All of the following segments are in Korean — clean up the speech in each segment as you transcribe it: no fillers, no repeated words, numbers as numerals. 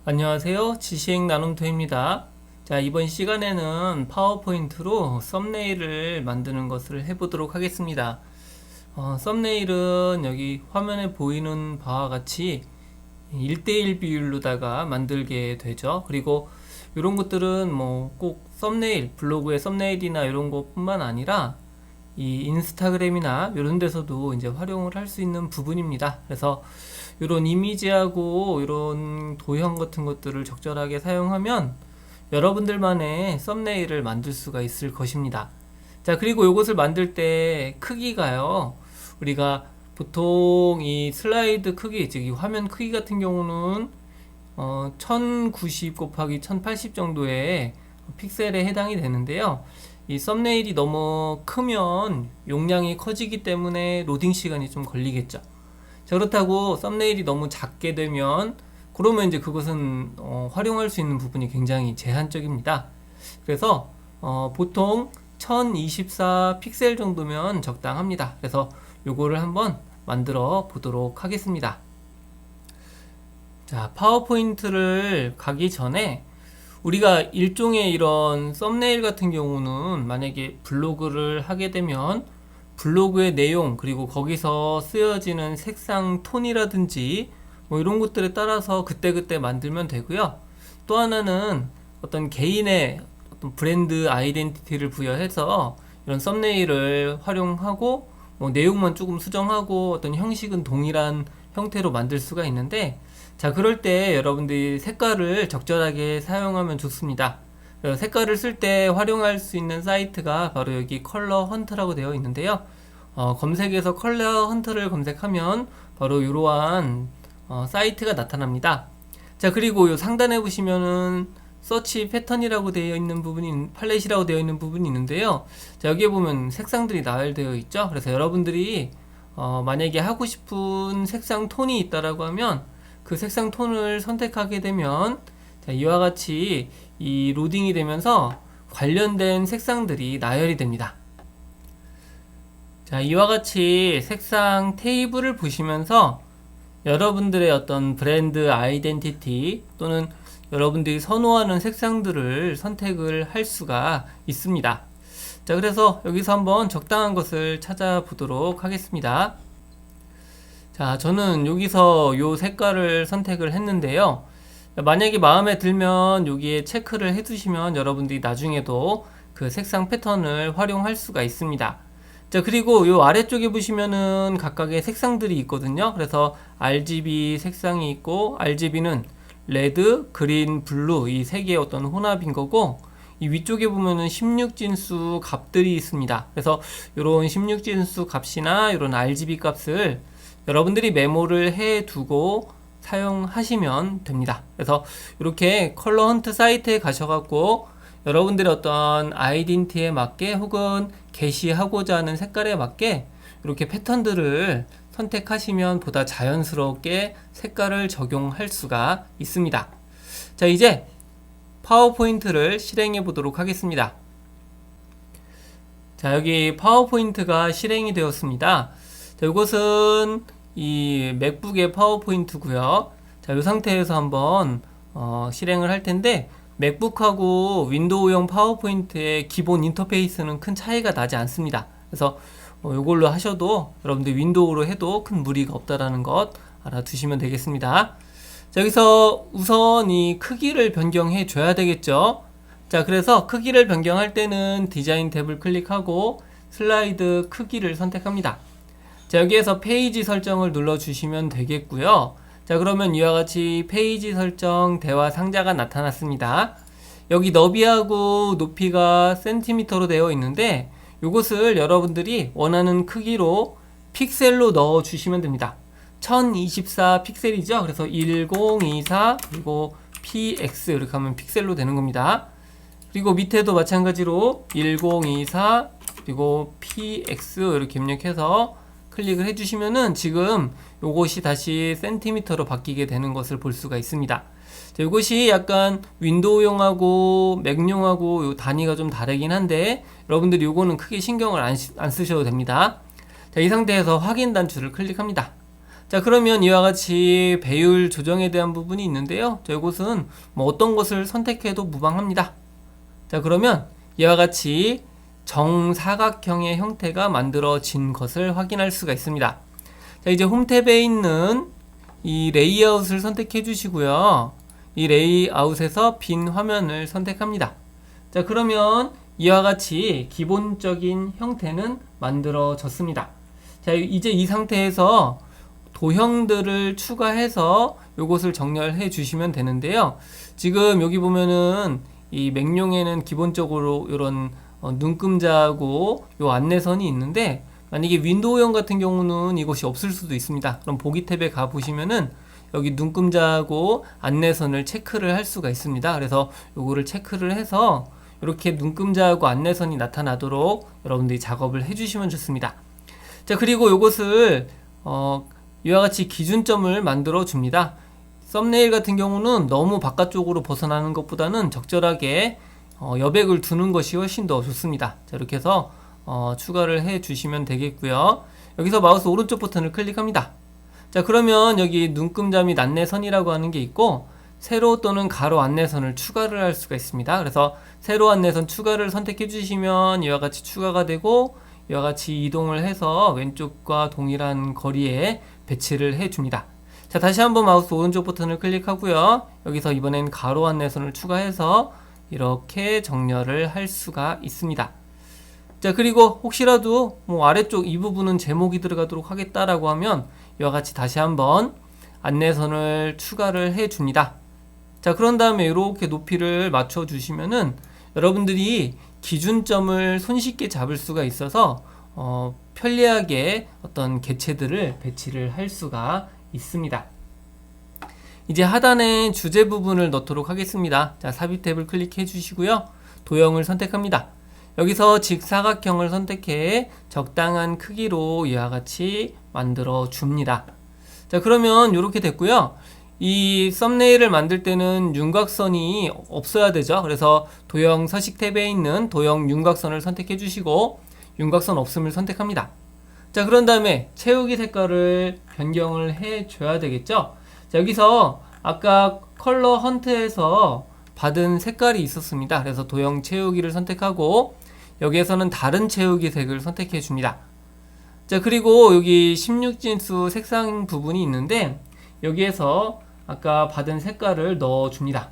안녕하세요. 지식 나눔터입니다. 자, 이번 시간에는 파워포인트로 썸네일을 만드는 것을 해보도록 하겠습니다. 썸네일은 여기 화면에 보이는 바와 같이 1대1 비율로다가 만들게 되죠. 그리고 이런 것들은 뭐 꼭 썸네일, 블로그의 썸네일이나 이런 것뿐만 아니라 이 인스타그램이나 이런 데서도 이제 활용을 할 수 있는 부분입니다. 그래서 이런 이미지하고 이런 도형 같은 것들을 적절하게 사용하면 여러분들만의 썸네일을 만들 수가 있을 것입니다. 자, 그리고 이것을 만들 때 크기가요, 우리가 보통 이 슬라이드 크기, 즉 이 화면 크기 같은 경우는 1090 곱하기 1080 정도의 픽셀에 해당이 되는데요. 이 썸네일이 너무 크면 용량이 커지기 때문에 로딩 시간이 좀 걸리겠죠. 자, 그렇다고 썸네일이 너무 작게 되면 그러면 이제 그것은 활용할 수 있는 부분이 굉장히 제한적입니다. 그래서 보통 1024 픽셀 정도면 적당합니다. 그래서 요거를 한번 만들어 보도록 하겠습니다. 자, 파워포인트를 가기 전에 우리가 일종의 이런 썸네일 같은 경우는 만약에 블로그를 하게 되면 블로그의 내용, 그리고 거기서 쓰여지는 색상 톤이라든지 뭐 이런 것들에 따라서 그때그때 만들면 되고요. 또 하나는 어떤 개인의 어떤 브랜드 아이덴티티를 부여해서 이런 썸네일을 활용하고 뭐 내용만 조금 수정하고 어떤 형식은 동일한 형태로 만들 수가 있는데, 자, 그럴 때 여러분들이 색깔을 적절하게 사용하면 좋습니다. 색깔을 쓸 때 활용할 수 있는 사이트가 바로 여기 컬러 헌트라고 되어 있는데요. 검색에서 컬러 헌트를 검색하면 바로 이러한 사이트가 나타납니다. 자, 그리고 요 상단에 보시면은 서치 패턴이라고 되어 있는 부분이, 팔렛이라고 되어 있는 부분이 있는데요. 자, 여기에 보면 색상들이 나열되어 있죠. 그래서 여러분들이 만약에 하고 싶은 색상 톤이 있다라고 하면 그 색상 톤을 선택하게 되면, 자, 이와 같이 이 로딩이 되면서 관련된 색상들이 나열이 됩니다. 자, 이와 같이 색상 테이블을 보시면서 여러분들의 어떤 브랜드 아이덴티티 또는 여러분들이 선호하는 색상들을 선택을 할 수가 있습니다. 자, 그래서 여기서 한번 적당한 것을 찾아보도록 하겠습니다. 자, 저는 여기서 요 색깔을 선택을 했는데요. 만약에 마음에 들면 여기에 체크를 해 두시면 여러분들이 나중에도 그 색상 패턴을 활용할 수가 있습니다. 자, 그리고 요 아래쪽에 보시면은 각각의 색상들이 있거든요. 그래서 RGB 색상이 있고, RGB는 레드, 그린, 블루 이 세 개의 어떤 혼합인 거고, 이 위쪽에 보면은 16진수 값들이 있습니다. 그래서 이런 16진수 값이나 이런 RGB 값을 여러분들이 메모를 해 두고 사용하시면 됩니다. 그래서 이렇게 컬러 헌트 사이트에 가셔갖고 여러분들의 어떤 아이덴티티에 맞게 혹은 게시하고자 하는 색깔에 맞게 이렇게 패턴들을 선택하시면 보다 자연스럽게 색깔을 적용할 수가 있습니다. 자, 이제 파워포인트를 실행해 보도록 하겠습니다. 자, 여기 파워포인트가 실행이 되었습니다. 자, 이것은 이 맥북의 파워포인트고요. 자, 이 상태에서 한번 실행을 할 텐데, 맥북하고 윈도우용 파워포인트의 기본 인터페이스는 큰 차이가 나지 않습니다. 그래서 이걸로 하셔도, 여러분들 윈도우로 해도 큰 무리가 없다라는 것 알아두시면 되겠습니다. 자, 여기서 우선 이 크기를 변경해 줘야 되겠죠. 자, 그래서 크기를 변경할 때는 디자인 탭을 클릭하고 슬라이드 크기를 선택합니다. 자, 여기에서 페이지 설정을 눌러 주시면 되겠고요. 자, 그러면 이와 같이 페이지 설정 대화 상자가 나타났습니다. 여기 너비하고 높이가 센티미터로 되어 있는데, 이것을 여러분들이 원하는 크기로 픽셀로 넣어 주시면 됩니다. 1024 픽셀이죠. 그래서 1024 그리고 px 이렇게 하면 픽셀로 되는 겁니다. 그리고 밑에도 마찬가지로 1024 그리고 px 이렇게 입력해서 클릭을 해주시면은 지금 요것이 다시 센티미터로 바뀌게 되는 것을 볼 수가 있습니다. 자, 이것이 약간 윈도우용하고 맥용하고 요 단위가 좀 다르긴 한데, 여러분들이 요거는 크게 신경을 안 쓰셔도 됩니다. 자, 이 상태에서 확인 단추를 클릭합니다. 자, 그러면 이와 같이 배율 조정에 대한 부분이 있는데요. 자, 이것은 뭐 어떤 것을 선택해도 무방합니다. 자, 그러면 이와 같이 정사각형의 형태가 만들어진 것을 확인할 수가 있습니다. 자, 이제 홈 탭에 있는 이 레이아웃을 선택해 주시고요. 이 레이아웃에서 빈 화면을 선택합니다. 자, 그러면 이와 같이 기본적인 형태는 만들어졌습니다. 자, 이제 이 상태에서 도형들을 추가해서 이것을 정렬해 주시면 되는데요. 지금 여기 보면은 이 맥용에는 기본적으로 이런 눈금자하고 요 안내선이 있는데, 만약에 윈도우형 같은 경우는 이것이 없을 수도 있습니다. 그럼 보기 탭에 가 보시면은 여기 눈금자하고 안내선을 체크를 할 수가 있습니다. 그래서 요거를 체크를 해서 이렇게 눈금자하고 안내선이 나타나도록 여러분들이 작업을 해주시면 좋습니다. 자, 그리고 요것을 이와 같이 기준점을 만들어 줍니다. 썸네일 같은 경우는 너무 바깥쪽으로 벗어나는 것보다는 적절하게 여백을 두는 것이 훨씬 더 좋습니다. 자, 이렇게 해서 추가를 해 주시면 되겠고요. 여기서 마우스 오른쪽 버튼을 클릭합니다. 자, 그러면 여기 눈금자 및 안내선이라고 하는 게 있고, 세로 또는 가로 안내선을 추가를 할 수가 있습니다. 그래서 세로 안내선 추가를 선택해 주시면 이와 같이 추가가 되고, 이와 같이 이동을 해서 왼쪽과 동일한 거리에 배치를 해 줍니다. 자, 다시 한번 마우스 오른쪽 버튼을 클릭하고요. 여기서 이번엔 가로 안내선을 추가해서 이렇게 정렬을 할 수가 있습니다. 자, 그리고 혹시라도 뭐 아래쪽 이 부분은 제목이 들어가도록 하겠다라고 하면 이와 같이 다시 한번 안내선을 추가를 해 줍니다. 자, 그런 다음에 이렇게 높이를 맞춰 주시면은 여러분들이 기준점을 손쉽게 잡을 수가 있어서 편리하게 어떤 개체들을 배치를 할 수가 있습니다. 이제 하단에 주제 부분을 넣도록 하겠습니다. 자, 삽입 탭을 클릭해 주시고요. 도형을 선택합니다. 여기서 직사각형을 선택해 적당한 크기로 이와 같이 만들어 줍니다. 자, 그러면 이렇게 됐고요. 이 썸네일을 만들 때는 윤곽선이 없어야 되죠. 그래서 도형 서식 탭에 있는 도형 윤곽선을 선택해 주시고 윤곽선 없음을 선택합니다. 자, 그런 다음에 채우기 색깔을 변경을 해 줘야 되겠죠. 자, 여기서 아까 컬러 헌트에서 받은 색깔이 있었습니다. 그래서 도형 채우기를 선택하고 여기에서는 다른 채우기 색을 선택해 줍니다. 자, 그리고 여기 16진수 색상 부분이 있는데 여기에서 아까 받은 색깔을 넣어 줍니다.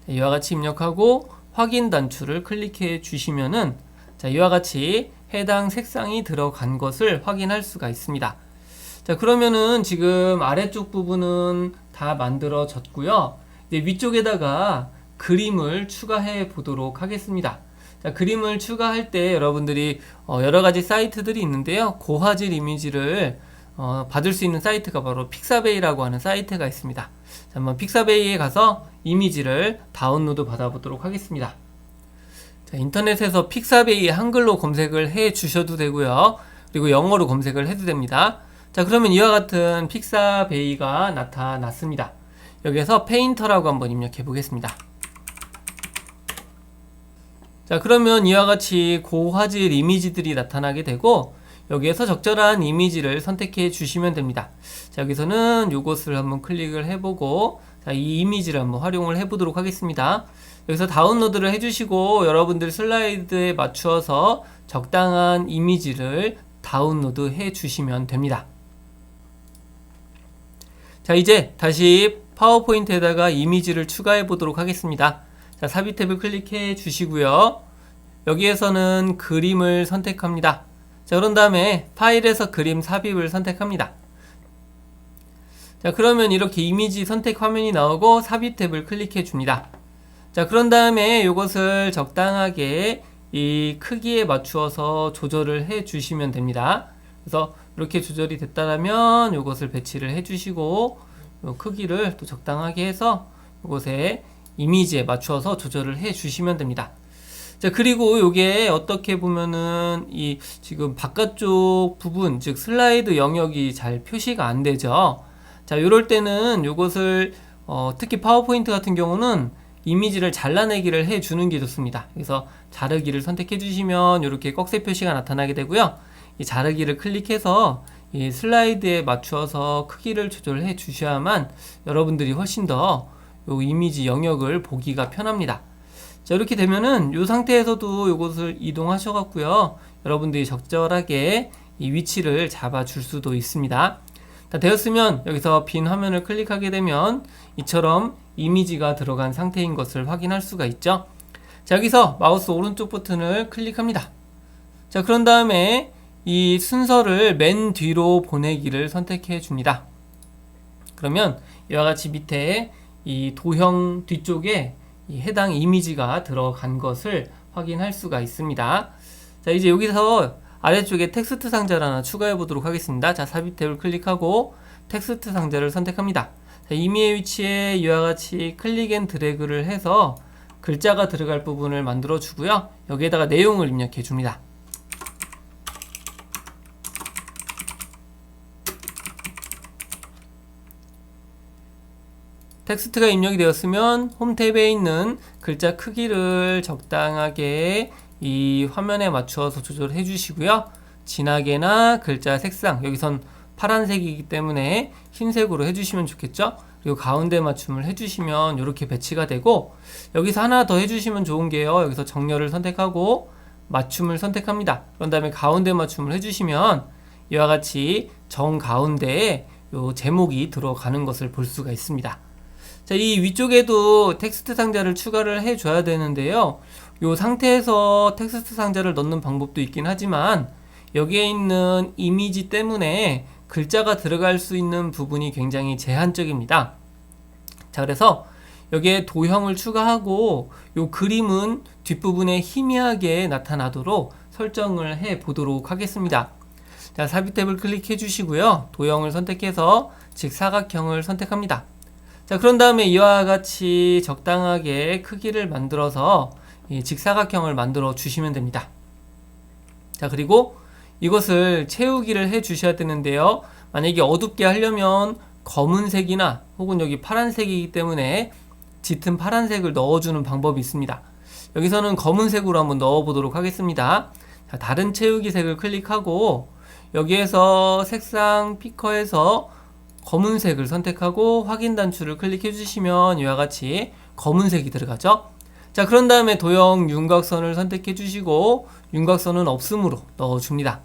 이와 같이 입력하고 확인 단추를 클릭해 주시면은 자, 이와 같이 해당 색상이 들어간 것을 확인할 수가 있습니다. 자, 그러면은 지금 아래쪽 부분은 다 만들어졌고요. 이제 위쪽에다가 그림을 추가해 보도록 하겠습니다. 자, 그림을 추가할 때 여러분들이 여러 가지 사이트들이 있는데요. 고화질 이미지를 받을 수 있는 사이트가 바로 픽사베이라고 하는 사이트가 있습니다. 자, 한번 픽사베이에 가서 이미지를 다운로드 받아보도록 하겠습니다. 자, 인터넷에서 픽사베이 한글로 검색을 해 주셔도 되고요. 그리고 영어로 검색을 해도 됩니다. 자, 그러면 이와 같은 픽사베이가 나타났습니다. 여기에서 페인터라고 한번 입력해 보겠습니다. 자, 그러면 이와 같이 고화질 이미지들이 나타나게 되고 여기에서 적절한 이미지를 선택해 주시면 됩니다. 자, 여기서는 이것을 한번 클릭을 해보고 자, 이 이미지를 한번 활용을 해보도록 하겠습니다. 여기서 다운로드를 해주시고 여러분들 슬라이드에 맞추어서 적당한 이미지를 다운로드 해 주시면 됩니다. 자, 이제 다시 파워포인트에다가 이미지를 추가해 보도록 하겠습니다. 자, 삽입 탭을 클릭해 주시고요. 여기에서는 그림을 선택합니다. 자, 그런 다음에 파일에서 그림 삽입을 선택합니다. 자, 그러면 이렇게 이미지 선택 화면이 나오고 삽입 탭을 클릭해 줍니다. 자, 그런 다음에 이것을 적당하게 이 크기에 맞추어서 조절을 해 주시면 됩니다. 그래서 이렇게 조절이 됐다면 이것을 배치를 해 주시고 이 크기를 또 적당하게 해서 이곳에 이미지에 맞추어서 조절을 해 주시면 됩니다. 자, 그리고 이게 어떻게 보면은 이 지금 바깥쪽 부분, 즉 슬라이드 영역이 잘 표시가 안 되죠. 자, 이럴 때는 이것을 특히 파워포인트 같은 경우는 이미지를 잘라내기를 해주는 게 좋습니다. 그래서 자르기를 선택해 주시면 이렇게 꺽쇠 표시가 나타나게 되고요. 이 자르기를 클릭해서 이 슬라이드에 맞추어서 크기를 조절해 주셔야만 여러분들이 훨씬 더 이 이미지 영역을 보기가 편합니다. 자, 이렇게 되면은 이 상태에서도 이것을 이동하셔 갖고요. 여러분들이 적절하게 이 위치를 잡아 줄 수도 있습니다. 다 되었으면 여기서 빈 화면을 클릭하게 되면 이처럼 이미지가 들어간 상태인 것을 확인할 수가 있죠. 자, 여기서 마우스 오른쪽 버튼을 클릭합니다. 자, 그런 다음에 이 순서를 맨 뒤로 보내기를 선택해 줍니다. 그러면 이와 같이 밑에 이 도형 뒤쪽에 이 해당 이미지가 들어간 것을 확인할 수가 있습니다. 자, 이제 여기서 아래쪽에 텍스트 상자를 하나 추가해 보도록 하겠습니다. 자, 삽입 탭을 클릭하고 텍스트 상자를 선택합니다. 자, 임의의 위치에 이와 같이 클릭 앤 드래그를 해서 글자가 들어갈 부분을 만들어 주고요. 여기에다가 내용을 입력해 줍니다. 텍스트가 입력이 되었으면 홈 탭에 있는 글자 크기를 적당하게 이 화면에 맞추어서 조절해 주시고요. 진하게나 글자 색상, 여기선 파란색이기 때문에 흰색으로 해주시면 좋겠죠. 그리고 가운데 맞춤을 해주시면 이렇게 배치가 되고, 여기서 하나 더 해주시면 좋은 게요, 여기서 정렬을 선택하고 맞춤을 선택합니다. 그런 다음에 가운데 맞춤을 해주시면 이와 같이 정 가운데에 요 제목이 들어가는 것을 볼 수가 있습니다. 자, 이 위쪽에도 텍스트 상자를 추가를 해줘야 되는데요. 이 상태에서 텍스트 상자를 넣는 방법도 있긴 하지만 여기에 있는 이미지 때문에 글자가 들어갈 수 있는 부분이 굉장히 제한적입니다. 자, 그래서 여기에 도형을 추가하고 이 그림은 뒷부분에 희미하게 나타나도록 설정을 해 보도록 하겠습니다. 자, 삽입 탭을 클릭해 주시고요. 도형을 선택해서 직사각형을 선택합니다. 자, 그런 다음에 이와 같이 적당하게 크기를 만들어서 이 직사각형을 만들어 주시면 됩니다. 자, 그리고 이것을 채우기를 해 주셔야 되는데요. 만약에 어둡게 하려면 검은색이나 혹은 여기 파란색이기 때문에 짙은 파란색을 넣어주는 방법이 있습니다. 여기서는 검은색으로 한번 넣어 보도록 하겠습니다. 자, 다른 채우기 색을 클릭하고 여기에서 색상 피커에서 검은색을 선택하고 확인 단추를 클릭해 주시면 이와 같이 검은색이 들어가죠. 자, 그런 다음에 도형 윤곽선을 선택해 주시고 윤곽선은 없음으로 넣어 줍니다.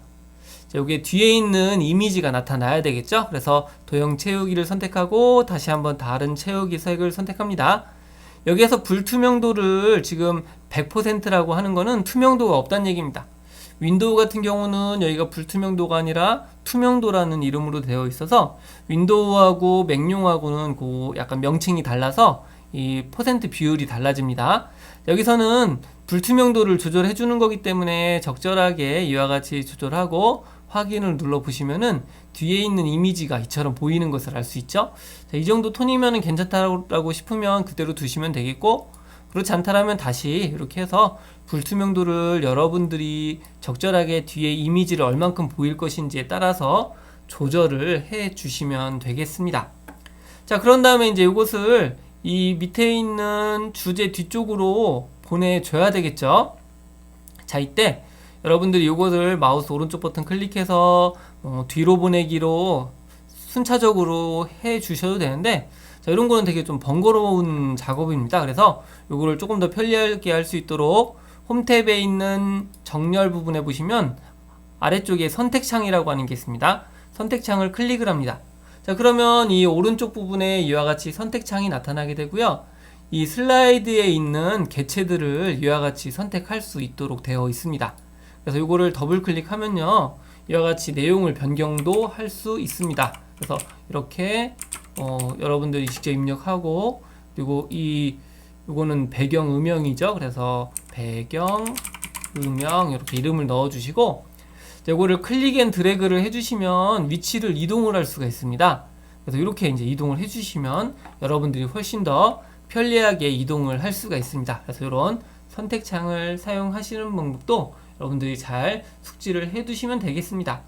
자, 여기에 뒤에 있는 이미지가 나타나야 되겠죠. 그래서 도형 채우기를 선택하고 다시 한번 다른 채우기 색을 선택합니다. 여기에서 불투명도를 지금 100%라고 하는 거는 투명도가 없다는 얘기입니다. 윈도우 같은 경우는 여기가 불투명도가 아니라 투명도라는 이름으로 되어 있어서 윈도우하고 맥용하고는 그 약간 명칭이 달라서 이 퍼센트 비율이 달라집니다. 여기서는 불투명도를 조절해 주는 거기 때문에 적절하게 이와 같이 조절하고 확인을 눌러 보시면은 뒤에 있는 이미지가 이처럼 보이는 것을 알 수 있죠. 자, 이 정도 톤이면 괜찮다고 싶으면 그대로 두시면 되겠고, 그렇지 않다라면 다시 이렇게 해서 불투명도를 여러분들이 적절하게 뒤에 이미지를 얼만큼 보일 것인지에 따라서 조절을 해 주시면 되겠습니다. 자, 그런 다음에 이제 이것을 이 밑에 있는 주제 뒤쪽으로 보내줘야 되겠죠. 자, 이때 여러분들이 이것을 마우스 오른쪽 버튼 클릭해서 뒤로 보내기로 순차적으로 해 주셔도 되는데, 자, 이런 거는 되게 좀 번거로운 작업입니다. 그래서 이거를 조금 더 편리하게 할 수 있도록 홈 탭에 있는 정렬 부분에 보시면 아래쪽에 선택창이라고 하는 게 있습니다. 선택창을 클릭을 합니다. 자, 그러면 이 오른쪽 부분에 이와 같이 선택창이 나타나게 되고요. 이 슬라이드에 있는 개체들을 이와 같이 선택할 수 있도록 되어 있습니다. 그래서 이거를 더블 클릭하면요, 이와 같이 내용을 변경도 할 수 있습니다. 그래서 이렇게 여러분들이 직접 입력하고, 그리고 이거는 배경 음영이죠. 그래서 배경 음영 이렇게 이름을 넣어 주시고, 이거를 클릭 앤 드래그를 해주시면 위치를 이동을 할 수가 있습니다. 그래서 이렇게 이제 이동을 해주시면 여러분들이 훨씬 더 편리하게 이동을 할 수가 있습니다. 그래서 이런 선택창을 사용하시는 방법도 여러분들이 잘 숙지를 해두시면 되겠습니다.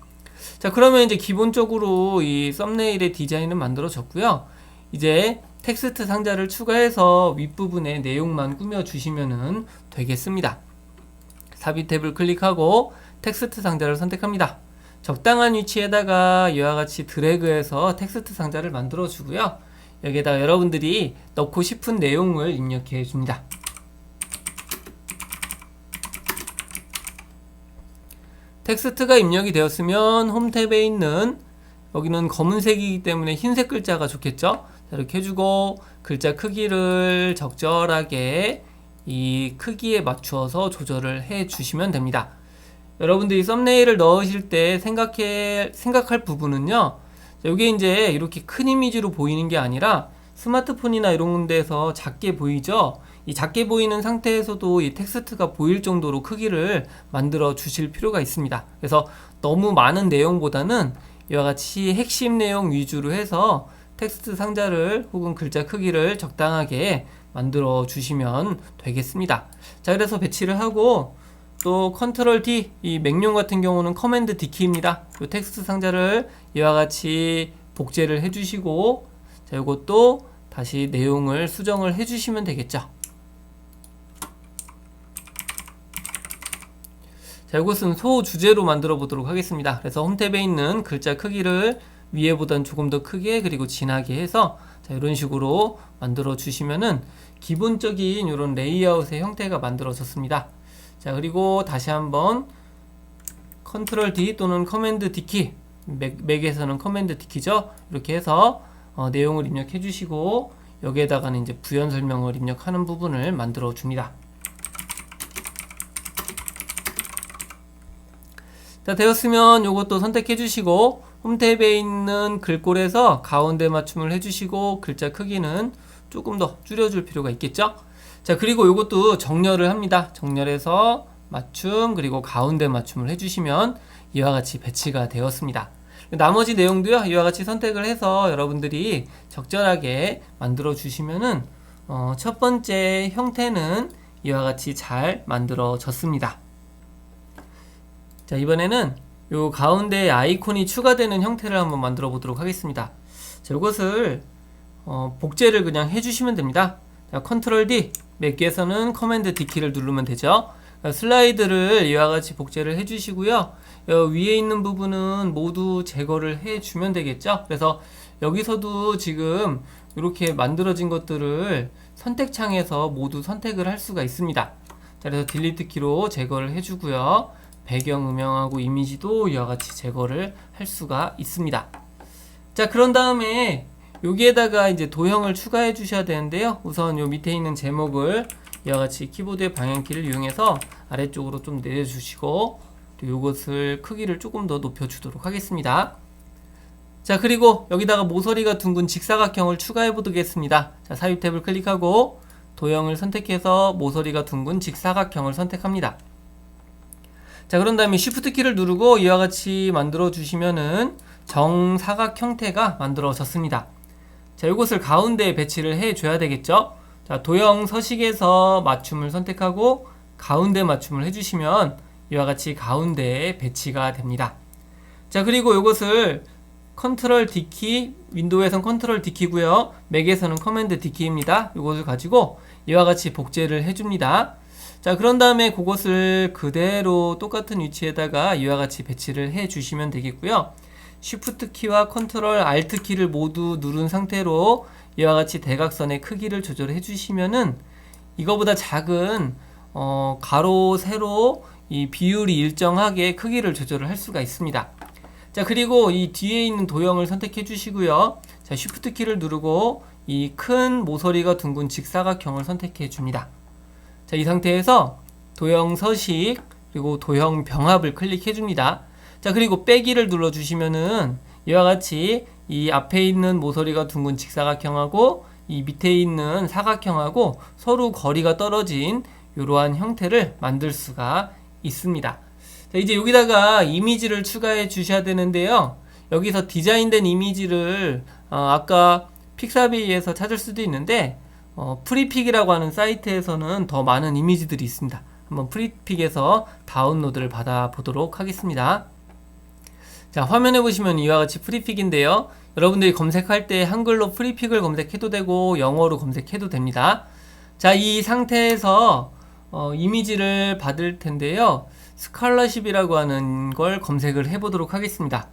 자, 그러면 이제 기본적으로 이 썸네일의 디자인은 만들어졌고요. 이제 텍스트 상자를 추가해서 윗부분에 내용만 꾸며주시면 되겠습니다. 삽입 탭을 클릭하고 텍스트 상자를 선택합니다. 적당한 위치에다가 이와 같이 드래그해서 텍스트 상자를 만들어 주고요. 여기에다가 여러분들이 넣고 싶은 내용을 입력해 줍니다. 텍스트가 입력이 되었으면 홈 탭에 있는, 여기는 검은색이기 때문에 흰색 글자가 좋겠죠? 이렇게 해주고 글자 크기를 적절하게 이 크기에 맞추어서 조절을 해 주시면 됩니다. 여러분들이 썸네일을 넣으실 때 생각할 부분은요, 이게 이제 이렇게 큰 이미지로 보이는 게 아니라 스마트폰이나 이런 데서 작게 보이죠? 이 작게 보이는 상태에서도 이 텍스트가 보일 정도로 크기를 만들어 주실 필요가 있습니다. 그래서 너무 많은 내용보다는 이와 같이 핵심 내용 위주로 해서 텍스트 상자를 혹은 글자 크기를 적당하게 만들어 주시면 되겠습니다. 자, 그래서 배치를 하고 또 컨트롤 D, 이 맥용 같은 경우는 커맨드 D 키입니다. 이 텍스트 상자를 이와 같이 복제를 해주시고, 자, 이것도 다시 내용을 수정을 해주시면 되겠죠. 자, 이것은 소주제로 만들어 보도록 하겠습니다. 그래서 홈 탭에 있는 글자 크기를 위에보단 조금 더 크게 그리고 진하게 해서, 자, 이런 식으로 만들어 주시면은 기본적인 이런 레이아웃의 형태가 만들어졌습니다. 자, 그리고 다시 한번 컨트롤 D 또는 커맨드 D 키, 맥에서는 커맨드 D 키죠. 이렇게 해서 내용을 입력해 주시고, 여기에다가는 이제 부연 설명을 입력하는 부분을 만들어 줍니다. 자, 되었으면 이것도 선택해 주시고 홈 탭에 있는 글꼴에서 가운데 맞춤을 해주시고 글자 크기는 조금 더 줄여줄 필요가 있겠죠. 자, 그리고 이것도 정렬을 합니다. 정렬해서 맞춤 그리고 가운데 맞춤을 해주시면 이와 같이 배치가 되었습니다. 나머지 내용도요, 이와 같이 선택을 해서 여러분들이 적절하게 만들어 주시면은 첫 번째 형태는 이와 같이 잘 만들어졌습니다. 자, 이번에는 요 가운데 아이콘이 추가되는 형태를 한번 만들어 보도록 하겠습니다. 자, 이것을 복제를 그냥 해주시면 됩니다. 자, 컨트롤 D, 맥에서는 커맨드 D 키를 누르면 되죠. 슬라이드를 이와 같이 복제를 해주시고요. 위에 있는 부분은 모두 제거를 해주면 되겠죠. 그래서 여기서도 지금 이렇게 만들어진 것들을 선택창에서 모두 선택을 할 수가 있습니다. 자, 그래서 딜리트 키로 제거를 해주고요. 배경 음영하고 이미지도 이와 같이 제거를 할 수가 있습니다. 자, 그런 다음에 여기에다가 이제 도형을 추가해 주셔야 되는데요. 우선 요 밑에 있는 제목을 이와 같이 키보드의 방향키를 이용해서 아래쪽으로 좀 내려주시고, 또 요것을 크기를 조금 더 높여주도록 하겠습니다. 자, 그리고 여기다가 모서리가 둥근 직사각형을 추가해 보겠습니다. 자, 삽입 탭을 클릭하고 도형을 선택해서 모서리가 둥근 직사각형을 선택합니다. 자, 그런 다음에 Shift 키를 누르고 이와 같이 만들어 주시면은 정사각 형태가 만들어졌습니다. 자, 이것을 가운데에 배치를 해 줘야 되겠죠. 자, 도형 서식에서 맞춤을 선택하고 가운데 맞춤을 해주시면 이와 같이 가운데에 배치가 됩니다. 자, 그리고 이것을 컨트롤 D키, 윈도우에선 컨트롤 D키고요. 맥에서는 커맨드 D키입니다. 이것을 가지고 이와 같이 복제를 해줍니다. 자, 그런 다음에 그것을 그대로 똑같은 위치에다가 이와 같이 배치를 해 주시면 되겠고요. Shift 키와 컨트롤 Alt 키를 모두 누른 상태로 이와 같이 대각선의 크기를 조절해 주시면은 이거보다 작은 가로, 세로 이 비율이 일정하게 크기를 조절을 할 수가 있습니다. 자, 그리고 이 뒤에 있는 도형을 선택해 주시고요. 자, Shift 키를 누르고 이 큰 모서리가 둥근 직사각형을 선택해 줍니다. 자, 이 상태에서 도형 서식 그리고 도형 병합을 클릭해 줍니다. 자, 그리고 빼기를 눌러 주시면은 이와 같이 이 앞에 있는 모서리가 둥근 직사각형하고 이 밑에 있는 사각형하고 서로 거리가 떨어진 이러한 형태를 만들 수가 있습니다. 자, 이제 여기다가 이미지를 추가해 주셔야 되는데요. 여기서 디자인된 이미지를 아까 픽사비에서 찾을 수도 있는데 프리픽이라고 하는 사이트에서는 더 많은 이미지들이 있습니다. 한번 프리픽에서 다운로드를 받아 보도록 하겠습니다. 자, 자, 화면에 보시면 이와 같이 프리픽인데요. 여러분들이 검색할 때 한글로 프리픽을 검색해도 되고 영어로 검색해도 됩니다. 자, 이 상태에서 이미지를 받을 텐데요. 스칼러십이라고 하는 걸 검색을 해보도록 하겠습니다.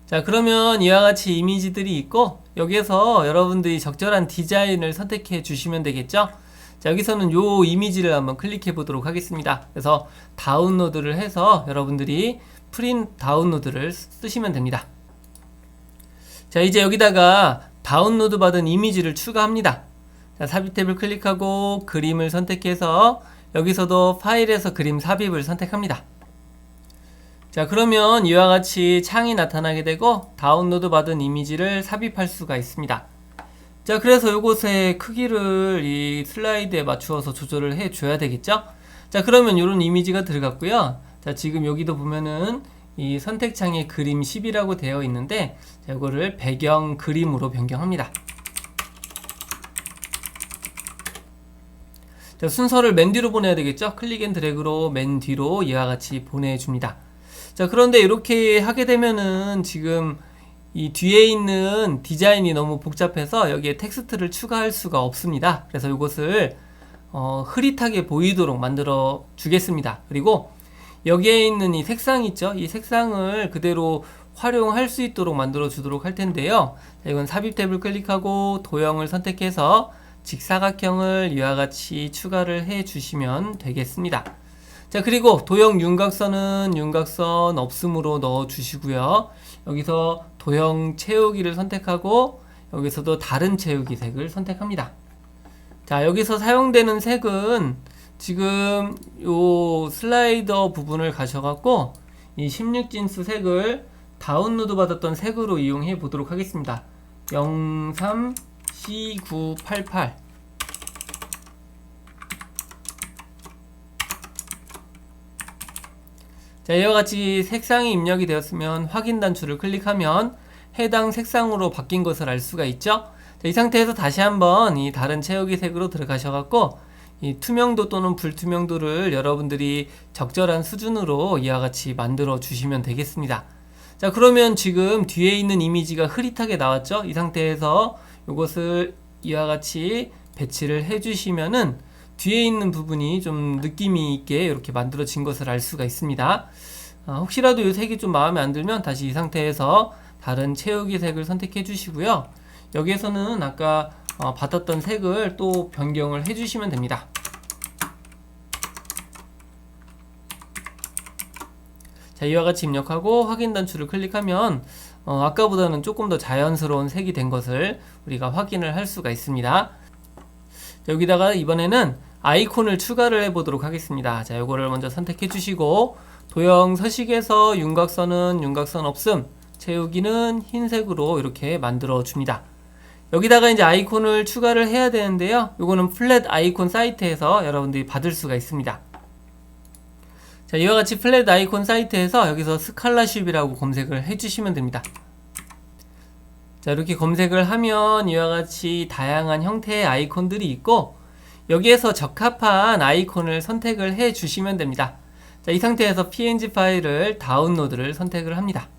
자, 그러면 이와 같이 이미지들이 있고 여기에서 여러분들이 적절한 디자인을 선택해 주시면 되겠죠. 자, 여기서는 요 이미지를 한번 클릭해 보도록 하겠습니다. 그래서 다운로드를 해서 여러분들이 프린트 다운로드를 쓰시면 됩니다. 자, 이제 여기다가 다운로드 받은 이미지를 추가합니다. 자, 삽입 탭을 클릭하고 그림을 선택해서 여기서도 파일에서 그림 삽입을 선택합니다. 자, 그러면 이와 같이 창이 나타나게 되고 다운로드 받은 이미지를 삽입할 수가 있습니다. 자, 그래서 요것의 크기를 이 슬라이드에 맞추어서 조절을 해 줘야 되겠죠. 자, 그러면 이런 이미지가 들어갔고요. 자, 지금 여기도 보면은 이 선택창에 그림 10이라고 되어 있는데 자, 이거를 배경 그림으로 변경합니다. 자, 순서를 맨 뒤로 보내야 되겠죠. 클릭 앤 드래그로 맨 뒤로 이와 같이 보내줍니다. 자, 그런데 이렇게 하게 되면은 지금 이 뒤에 있는 디자인이 너무 복잡해서 여기에 텍스트를 추가할 수가 없습니다. 그래서 이것을 흐릿하게 보이도록 만들어 주겠습니다. 그리고 여기에 있는 이 색상 있죠? 이 색상을 그대로 활용할 수 있도록 만들어 주도록 할 텐데요. 자, 이건 삽입 탭을 클릭하고 도형을 선택해서 직사각형을 이와 같이 추가를 해 주시면 되겠습니다. 자, 그리고 도형 윤곽선은 윤곽선 없음으로 넣어 주시고요. 여기서 도형 채우기를 선택하고 여기서도 다른 채우기 색을 선택합니다. 자, 여기서 사용되는 색은 지금 요 슬라이더 부분을 가셔갖고 이 16진수 색을 다운로드 받았던 색으로 이용해 보도록 하겠습니다. 03C988. 자, 이와 같이 색상이 입력이 되었으면 확인 단추를 클릭하면 해당 색상으로 바뀐 것을 알 수가 있죠. 자, 이 상태에서 다시 한번 이 다른 채우기 색으로 들어가셔갖고 이 투명도 또는 불투명도를 여러분들이 적절한 수준으로 이와 같이 만들어 주시면 되겠습니다. 자, 그러면 지금 뒤에 있는 이미지가 흐릿하게 나왔죠. 이 상태에서 이것을 이와 같이 배치를 해 주시면은 뒤에 있는 부분이 좀 느낌이 있게 이렇게 만들어진 것을 알 수가 있습니다. 혹시라도 이 색이 좀 마음에 안 들면 다시 이 상태에서 다른 채우기 색을 선택해 주시고요. 여기에서는 아까 받았던 색을 또 변경을 해 주시면 됩니다. 자, 이와 같이 입력하고 확인 단추를 클릭하면 아까보다는 조금 더 자연스러운 색이 된 것을 우리가 확인을 할 수가 있습니다. 자, 여기다가 이번에는 아이콘을 추가를 해보도록 하겠습니다. 자, 요거를 먼저 선택해 주시고 도형 서식에서 윤곽선은 윤곽선 없음, 채우기는 흰색으로 이렇게 만들어 줍니다. 여기다가 이제 아이콘을 추가를 해야 되는데요. 요거는 플랫 아이콘 사이트에서 여러분들이 받을 수가 있습니다. 자, 이와 같이 플랫 아이콘 사이트에서 여기서 스칼라쉽이라고 검색을 해주시면 됩니다. 자, 이렇게 검색을 하면 이와 같이 다양한 형태의 아이콘들이 있고 여기에서 적합한 아이콘을 선택을 해 주시면 됩니다. 자, 이 상태에서 png 파일을 다운로드를 선택을 합니다.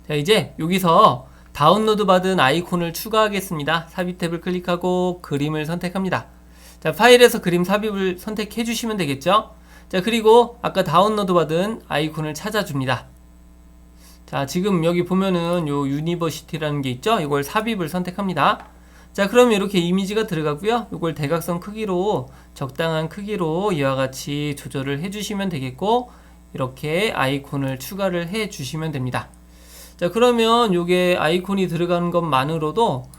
자, 이제 여기서 다운로드 받은 아이콘을 추가하겠습니다. 삽입 탭을 클릭하고 그림을 선택합니다. 자, 파일에서 그림 삽입을 선택해 주시면 되겠죠. 자, 그리고 아까 다운로드 받은 아이콘을 찾아줍니다. 자, 지금 여기 보면은 요 유니버시티라는 게 있죠. 이걸 삽입을 선택합니다. 자, 그러면 이렇게 이미지가 들어가고요. 이걸 대각선 크기로 적당한 크기로 이와 같이 조절을 해주시면 되겠고 이렇게 아이콘을 추가를 해 주시면 됩니다. 자, 그러면 요게 아이콘이 들어가는 것만으로도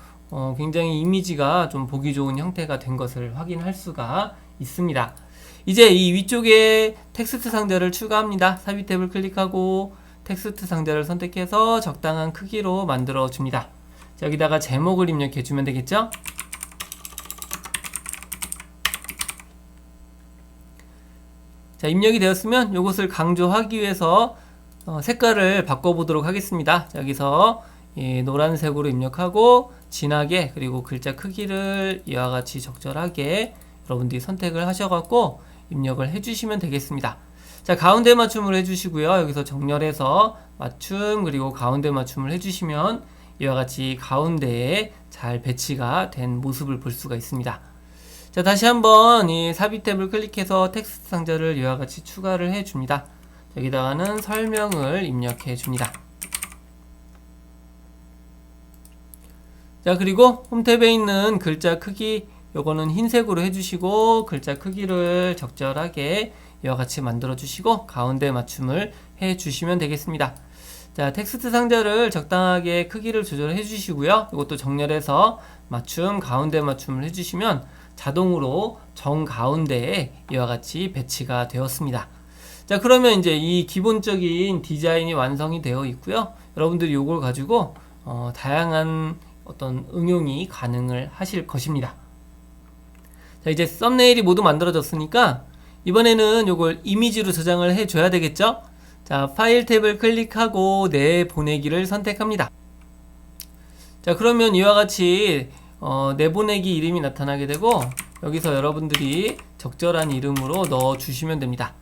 굉장히 이미지가 좀 보기 좋은 형태가 된 것을 확인할 수가 있습니다. 이제 이 위쪽에 텍스트 상자를 추가합니다. 삽입 탭을 클릭하고 텍스트 상자를 선택해서 적당한 크기로 만들어 줍니다. 자, 여기다가 제목을 입력해 주면 되겠죠. 자, 입력이 되었으면 이것을 강조하기 위해서 색깔을 바꿔보도록 하겠습니다. 자, 여기서 노란색으로 입력하고 진하게 그리고 글자 크기를 이와 같이 적절하게 여러분들이 선택을 하셔갖고 입력을 해주시면 되겠습니다. 자, 가운데 맞춤을 해주시고요. 여기서 정렬해서 맞춤 그리고 가운데 맞춤을 해주시면 이와 같이 가운데에 잘 배치가 된 모습을 볼 수가 있습니다. 자, 다시 한번 이 삽입 탭을 클릭해서 텍스트 상자를 이와 같이 추가를 해줍니다. 여기다가는 설명을 입력해 줍니다. 자, 그리고 홈 탭에 있는 글자 크기 요거는 흰색으로 해주시고 글자 크기를 적절하게 이와 같이 만들어 주시고 가운데 맞춤을 해 주시면 되겠습니다. 자, 텍스트 상자를 적당하게 크기를 조절해 주시고요. 이것도 정렬해서 맞춤 가운데 맞춤을 해 주시면 자동으로 정가운데에 이와 같이 배치가 되었습니다. 자, 그러면 이제 이 기본적인 디자인이 완성이 되어 있고요. 여러분들이 이걸 가지고 다양한 어떤 응용이 가능을 하실 것입니다. 자, 이제 썸네일이 모두 만들어졌으니까 이번에는 이걸 이미지로 저장을 해줘야 되겠죠? 자, 파일 탭을 클릭하고 내보내기를 선택합니다. 자, 그러면 이와 같이 내보내기 이름이 나타나게 되고 여기서 여러분들이 적절한 이름으로 넣어 주시면 됩니다.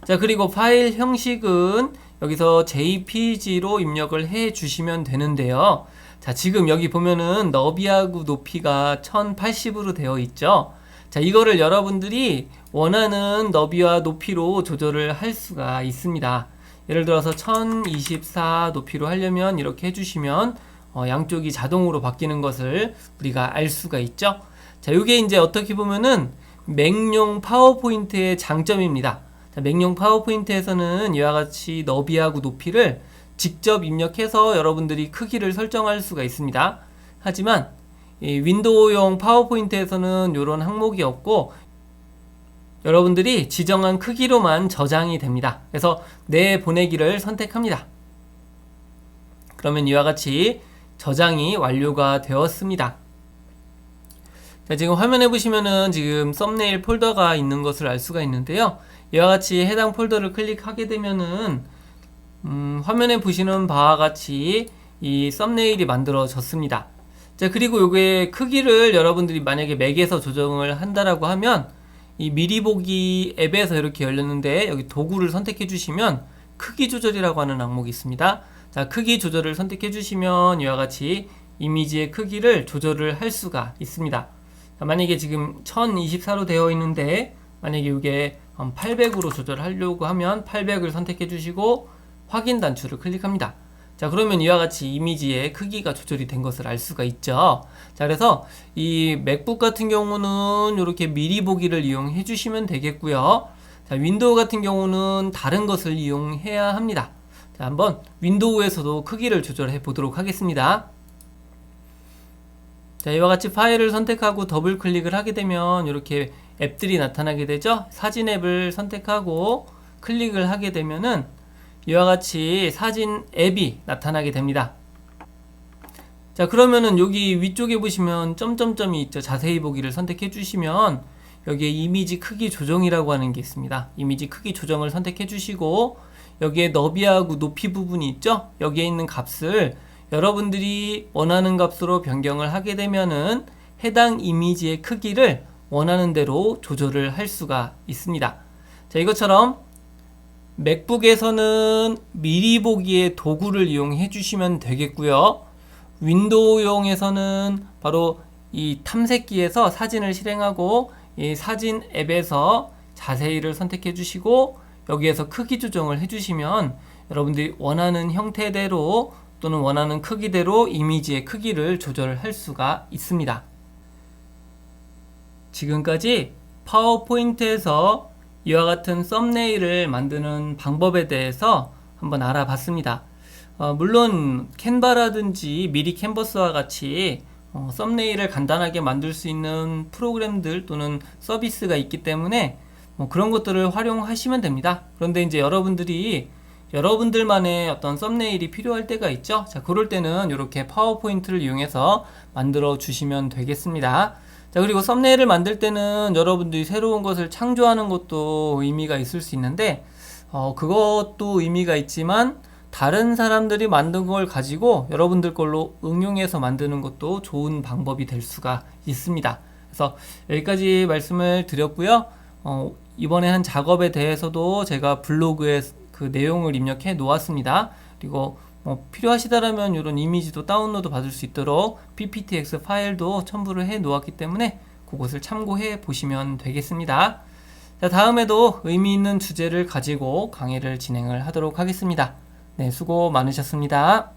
자, 그리고 파일 형식은 여기서 JPG로 입력을 해 주시면 되는데요. 자, 지금 여기 보면은 너비하고 높이가 1080으로 되어 있죠. 자, 이거를 여러분들이 원하는 너비와 높이로 조절을 할 수가 있습니다. 예를 들어서 1024 높이로 하려면 이렇게 해주시면 양쪽이 자동으로 바뀌는 것을 우리가 알 수가 있죠. 자, 이게 이제 어떻게 보면은 맥용 파워포인트의 장점입니다. 자, 맥용 파워포인트에서는 이와 같이 너비하고 높이를 직접 입력해서 여러분들이 크기를 설정할 수가 있습니다. 하지만 이 윈도우용 파워포인트에서는 이런 항목이 없고 여러분들이 지정한 크기로만 저장이 됩니다. 그래서 내보내기를 선택합니다. 그러면 이와 같이 저장이 완료가 되었습니다. 자, 지금 화면에 보시면은 지금 썸네일 폴더가 있는 것을 알 수가 있는데요. 이와 같이 해당 폴더를 클릭하게 되면은 화면에 보시는 바와 같이 이 썸네일이 만들어졌습니다. 자, 그리고 요게 크기를 여러분들이 만약에 맥에서 조정을 한다라고 하면 이 미리 보기 앱에서 이렇게 열렸는데 여기 도구를 선택해 주시면 크기 조절이라고 하는 항목이 있습니다. 자, 크기 조절을 선택해 주시면 이와 같이 이미지의 크기를 조절을 할 수가 있습니다. 자, 만약에 지금 1024로 되어 있는데 만약에 이게 800으로 조절하려고 하면 800을 선택해 주시고 확인 단추를 클릭합니다. 자, 그러면 이와 같이 이미지의 크기가 조절이 된 것을 알 수가 있죠. 자, 그래서 이 맥북 같은 경우는 이렇게 미리 보기를 이용해 주시면 되겠고요. 자, 윈도우 같은 경우는 다른 것을 이용해야 합니다. 자, 한번 윈도우에서도 크기를 조절해 보도록 하겠습니다. 자, 이와 같이 파일을 선택하고 더블 클릭을 하게 되면 이렇게 앱들이 나타나게 되죠. 사진 앱을 선택하고 클릭을 하게 되면은 이와 같이 사진 앱이 나타나게 됩니다. 자, 그러면은 여기 위쪽에 보시면 점점점이 있죠. 자세히 보기를 선택해 주시면 여기에 이미지 크기 조정이라고 하는 게 있습니다. 이미지 크기 조정을 선택해 주시고 여기에 너비하고 높이 부분이 있죠. 여기에 있는 값을 여러분들이 원하는 값으로 변경을 하게 되면은 해당 이미지의 크기를 원하는 대로 조절을 할 수가 있습니다. 자, 이것처럼 맥북에서는 미리 보기의 도구를 이용해 주시면 되겠고요. 윈도우용에서는 바로 이 탐색기에서 사진을 실행하고 이 사진 앱에서 자세히를 선택해 주시고 여기에서 크기 조정을 해 주시면 여러분들이 원하는 형태대로 또는 원하는 크기대로 이미지의 크기를 조절할 수가 있습니다. 지금까지 파워포인트에서 이와 같은 썸네일을 만드는 방법에 대해서 한번 알아봤습니다. 물론 캔바라든지 미리 캔버스와 같이 썸네일을 간단하게 만들 수 있는 프로그램들 또는 서비스가 있기 때문에 그런 것들을 활용하시면 됩니다. 그런데 이제 여러분들이 여러분들만의 어떤 썸네일이 필요할 때가 있죠. 자, 그럴 때는 이렇게 파워포인트를 이용해서 만들어 주시면 되겠습니다. 자, 그리고 썸네일을 만들 때는 여러분들이 새로운 것을 창조하는 것도 의미가 있을 수 있는데 그것도 의미가 있지만 다른 사람들이 만든 걸 가지고 여러분들 걸로 응용해서 만드는 것도 좋은 방법이 될 수가 있습니다. 그래서 여기까지 말씀을 드렸고요. 이번에 한 작업에 대해서도 제가 블로그에 그 내용을 입력해 놓았습니다. 그리고 필요하시다라면 이런 이미지도 다운로드 받을 수 있도록 pptx 파일도 첨부를 해 놓았기 때문에 그것을 참고해 보시면 되겠습니다. 자, 다음에도 의미 있는 주제를 가지고 강의를 진행을 하도록 하겠습니다. 네, 수고 많으셨습니다.